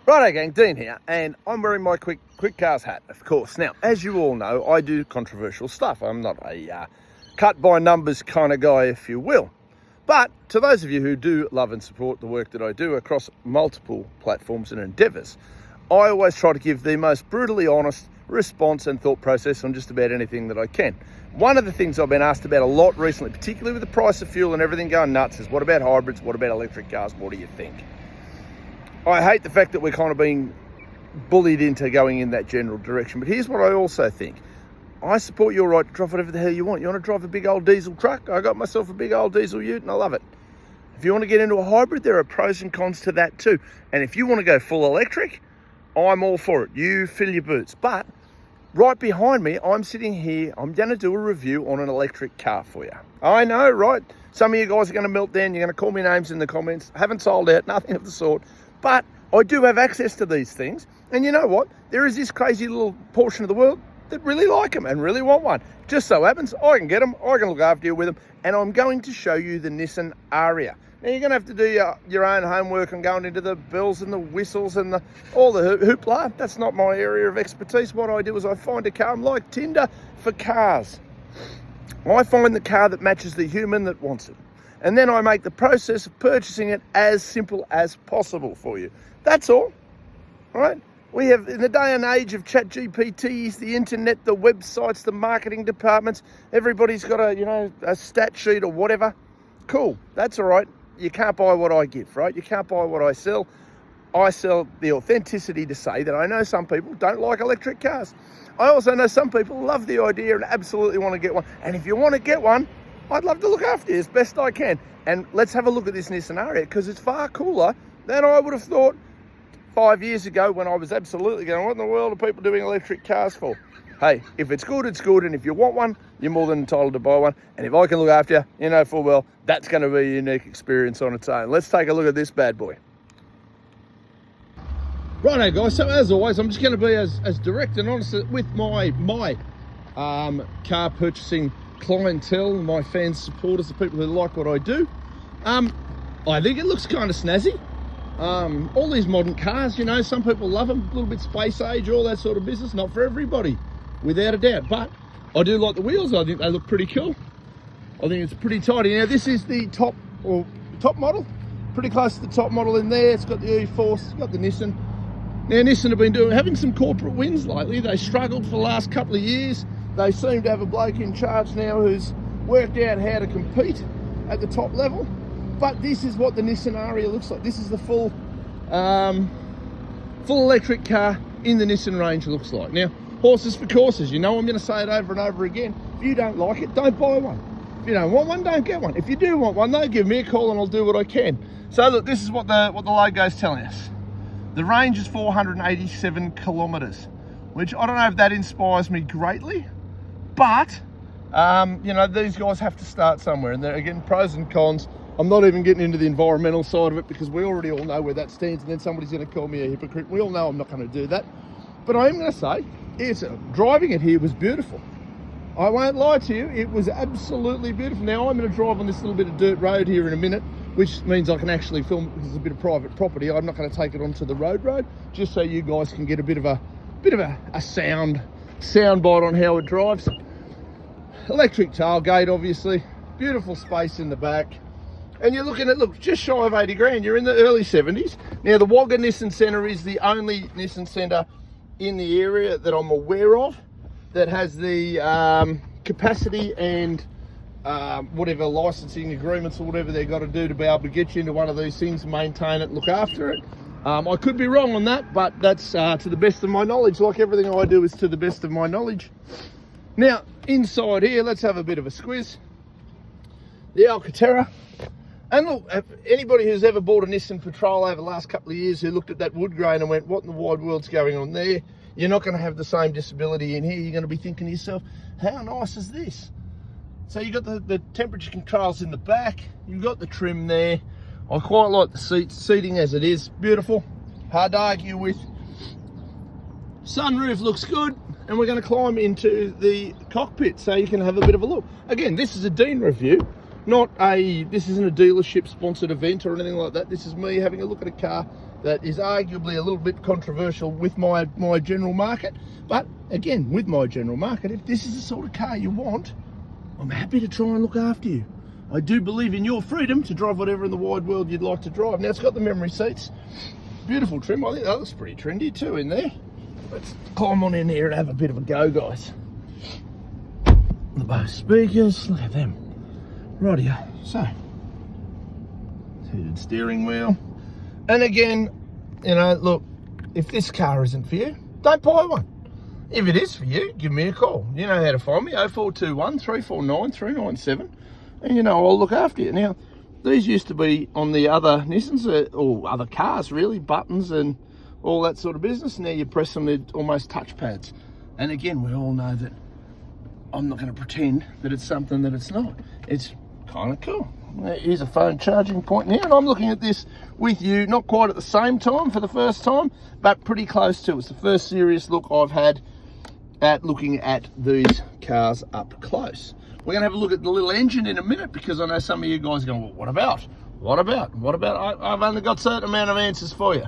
Righto gang, Dean here, and I'm wearing my quick cars hat, of course. Now, as you all know, I do controversial stuff. I'm not a cut by numbers kind of guy, if you will. But to those of you who do love and support the work that I do across multiple platforms and endeavours, I always try to give the most brutally honest response and thought process on just about anything that I can. One of the things I've been asked about a lot recently, particularly with the price of fuel and everything going nuts, is what about hybrids? What about electric cars? What do you think? I hate the fact that we're kind of being bullied into going in that general direction, but here's what I also think. I support your right to drive whatever the hell you want. You want to drive a big old diesel truck? I got myself a big old diesel ute and I love it. If you want to get into a hybrid, there are pros and cons to that too. And if you want to go full electric, I'm all for it. You fill your boots. But right behind me, I'm sitting here, I'm going to do a review on an electric car for you. I know, right? Some of you guys are going to melt down. You're going to call me names in the comments. Haven't sold out, nothing of the sort. But I do have access to these things. And you know what? There is this crazy little portion of the world that really like them and really want one. Just so happens, I can get them, I can look after you with them, and I'm going to show you the Nissan Ariya. Now, you're going to have to do your own homework and going into the bells and the whistles and all the hoopla. That's not my area of expertise. What I do is I find a car. I'm like Tinder for cars. I find the car that matches the human that wants it. And then I make the process of purchasing it as simple as possible for you. That's all right? We have, in the day and age of chat GPTs, the internet, the websites, the marketing departments, everybody's got a stat sheet or whatever. Cool, that's all right. You can't buy what I give, right? You can't buy what I sell. I sell the authenticity to say that I know some people don't like electric cars. I also know some people love the idea and absolutely want to get one. And if you want to get one, I'd love to look after you as best I can. And let's have a look at this Nissan Ariya, because it's far cooler than I would have thought 5 years ago when I was absolutely going, what in the world are people doing electric cars for? Hey, if it's good, it's good. And if you want one, you're more than entitled to buy one. And if I can look after you, you know full well, that's going to be a unique experience on its own. Let's take a look at this bad boy. Righto guys, so as always, I'm just going to be as direct and honest with my car purchasing clientele, my fans, supporters, the people who like what I do. I think it looks kind of snazzy. All these modern cars, you know, some people love them, a little bit space age, all that sort of business. Not for everybody, without a doubt, but I do like the wheels. I think they look pretty cool. I think it's pretty tidy. Now this is the top model, pretty close to the top model in there. It's got the E-Force, it's got the Nissan. Now Nissan have been having some corporate wins lately. They struggled for the last couple of years. They seem to have a bloke in charge now who's worked out how to compete at the top level. But this is what the Nissan Ariya looks like. This is the full electric car in the Nissan range looks like. Now, horses for courses. You know I'm going to say it over and over again. If you don't like it, don't buy one. If you don't want one, don't get one. If you do want one, though, give me a call and I'll do what I can. So look, this is what the logo's telling us. The range is 487 kilometres, which I don't know if that inspires me greatly, but you know, these guys have to start somewhere, and they're, again, pros and cons. I'm not even getting into the environmental side of it because we already all know where that stands, and then somebody's going to call me a hypocrite. We all know I'm not going to do that. But I am going to say, driving it here was beautiful. I won't lie to you, it was absolutely beautiful. Now I'm going to drive on this little bit of dirt road here in a minute, which means I can actually film because it's a bit of private property. I'm not going to take it onto the road, just so you guys can get a bit of a sound bite on how it drives. Electric tailgate, obviously. Beautiful space in the back. And you're looking at, look, just shy of 80 grand. You're in the early 70s. Now, the Wagga Nissan Centre is the only Nissan Centre in the area that I'm aware of that has the capacity and whatever licensing agreements or whatever they've got to do to be able to get you into one of these things, maintain it, look after it. I could be wrong on that, but that's to the best of my knowledge. Like everything I do is to the best of my knowledge. Now, inside here, let's have a bit of a squiz. The Alcantara. And look, if anybody who's ever bought a Nissan Patrol over the last couple of years who looked at that wood grain and went, what in the wide world's going on there? You're not going to have the same disability in here. You're going to be thinking to yourself, how nice is this? So you've got the temperature controls in the back. You've got the trim there. I quite like the seating as it is. Beautiful. Hard to argue with. Sunroof looks good. And we're going to climb into the cockpit so you can have a bit of a look. Again, this is a Dean review. This isn't a dealership sponsored event or anything like that. This is me having a look at a car that is arguably a little bit controversial with my general market. But again, with my general market, if this is the sort of car you want, I'm happy to try and look after you. I do believe in your freedom to drive whatever in the wide world you'd like to drive. Now, it's got the memory seats. Beautiful trim. I think that looks pretty trendy too in there. Let's climb on in here and have a bit of a go, guys. The Bose speakers, look at them. Rightio. So, heated steering wheel. And again, you know, look, if this car isn't for you, don't buy one. If it is for you, give me a call. You know how to find me, 0421 349 397. And you know, I'll look after you. Now, these used to be on the other Nissans, or other cars really, buttons and all that sort of business. Now you press them, they're almost touchpads. And again, we all know that I'm not going to pretend that it's something that it's not. It's kind of cool. Here's a phone charging point now, and I'm looking at this with you, not quite at the same time for the first time, but pretty close to. It's the first serious look I've had at looking at these cars up close. We're going to have a look at the little engine in a minute, because I know some of you guys are going, well, what about? What about? What about? I've only got a certain amount of answers for you.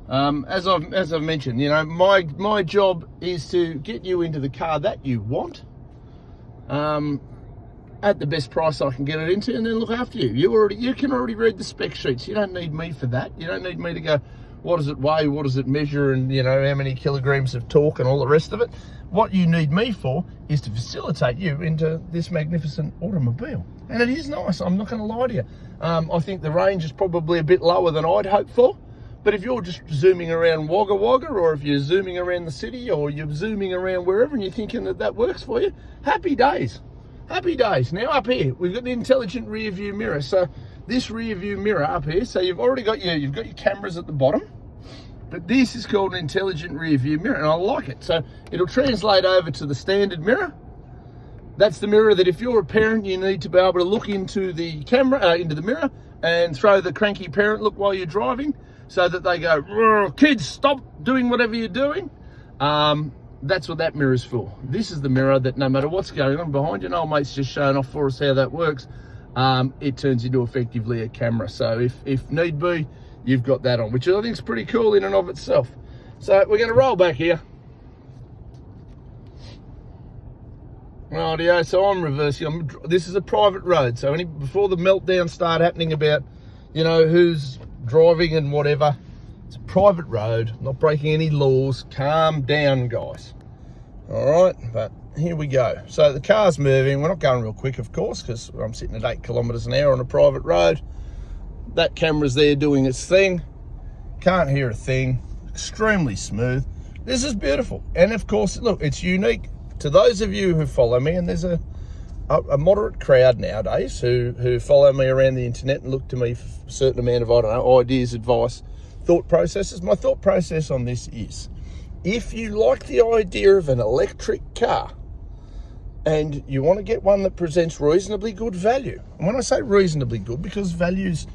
As I've mentioned, you know, my job is to get you into the car that you want, at the best price I can get it into, and then look after you. You can already read the spec sheets. You don't need me for that. You don't need me to go, what does it weigh, what does it measure, and you know, how many kilograms of torque and all the rest of it. What you need me for is to facilitate you into this magnificent automobile. And it is nice, I'm not going to lie to you. I think the range is probably a bit lower than I'd hoped for. But if you're just zooming around Wagga Wagga, or if you're zooming around the city, or you're zooming around wherever and you're thinking that that works for you, happy days. Happy days. Now up here, we've got the intelligent rear view mirror. So this rear view mirror up here, so you've already got you've got your cameras at the bottom, but this is called an intelligent rear view mirror, and I like it. So it'll translate over to the standard mirror. That's the mirror that if you're a parent, you need to be able to look into the camera, into the mirror, and throw the cranky parent look while you're driving, so that they go, kids, stop doing whatever you're doing. That's what that mirror is for. This is the mirror that no matter what's going on behind you, and old mate's just showing off for us how that works, it turns into effectively a camera. So if need be, you've got that on, which I think is pretty cool in and of itself. So we're going to roll back here. Rightio, so I'm reversing. This is a private road, so before the meltdown start happening about, you know, who's driving and whatever, it's a private road, not breaking any laws. Calm down, guys. All right, but here we go. So the car's moving. We're not going real quick, of course, because I'm sitting at 8 kilometers an hour on a private road. That camera's there doing its thing. Can't hear a thing. Extremely smooth. This is beautiful. And of course, look, it's unique to those of you who follow me, and there's a moderate crowd nowadays who follow me around the internet and look to me for a certain amount of, I don't know, ideas, advice, thought processes. My thought process on this is, if you like the idea of an electric car and you want to get one that presents reasonably good value, and when I say reasonably good, because value's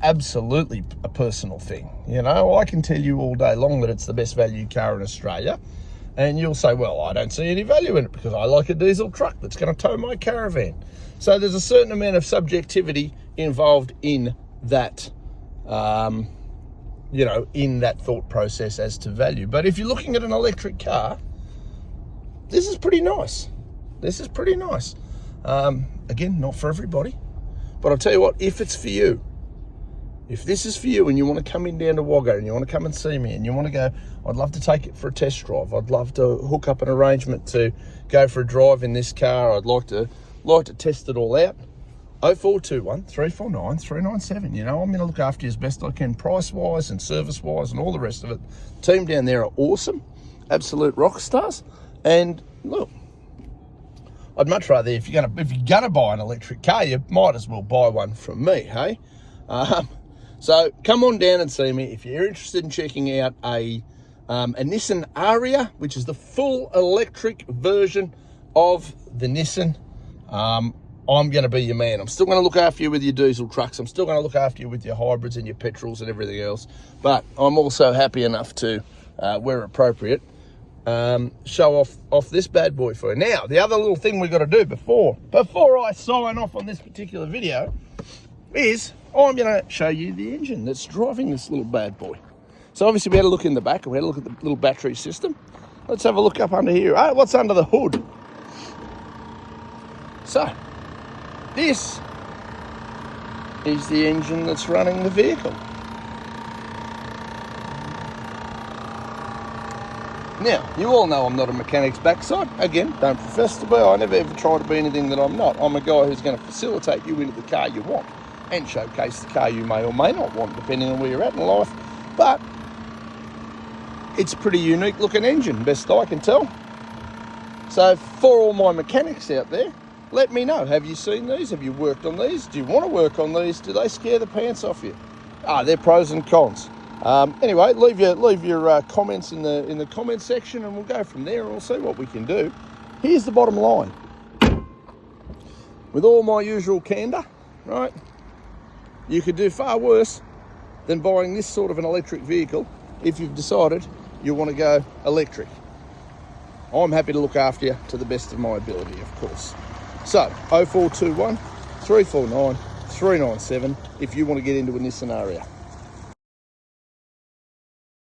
absolutely a personal thing. You know, I can tell you all day long that it's the best value car in Australia, and you'll say, well, I don't see any value in it because I like a diesel truck that's going to tow my caravan. So there's a certain amount of subjectivity involved in that, you know, in that thought process as to value. But if you're looking at an electric car, this is pretty nice. This is pretty nice. Again, not for everybody, but I'll tell you what, if it's for you, if this is for you and you want to come in down to Wagga and you want to come and see me and you want to go, I'd love to take it for a test drive. I'd love to hook up an arrangement to go for a drive in this car. I'd like to test it all out. 0421 349 397. You know, I'm going to look after you as best I can, price-wise and service-wise and all the rest of it. The team down there are awesome, absolute rock stars. And look, I'd much rather, if you're gonna buy an electric car, you might as well buy one from me, hey? So come on down and see me if you're interested in checking out a Nissan Ariya, which is the full electric version of the Nissan. I'm going to be your man. I'm still going to look after you with your diesel trucks. I'm still going to look after you with your hybrids and your petrols and everything else. But I'm also happy enough to, where appropriate, show off this bad boy for you. Now, the other little thing we've got to do before I sign off on this particular video is I'm going to show you the engine that's driving this little bad boy. So obviously we had a look in the back, we had a look at the little battery system. Let's have a look up under here. Oh, what's under the hood? So, this is the engine that's running the vehicle. Now, you all know I'm not a mechanic's backside. Again, don't profess to be. I never ever try to be anything that I'm not. I'm a guy who's going to facilitate you into the car you want and showcase the car you may or may not want, depending on where you're at in life. But it's a pretty unique looking engine, best I can tell. So for all my mechanics out there, let me know. Have you seen these? Have you worked on these? Do you want to work on these? Do they scare the pants off you? They're pros and cons. Anyway, leave your comments in the comment section, and we'll go from there and we'll see what we can do. Here's the bottom line. With all my usual candour, right, you could do far worse than buying this sort of an electric vehicle if you've decided you want to go electric. I'm happy to look after you to the best of my ability, of course. So, 0421 349 397 if you want to get into a Nissan Ariya.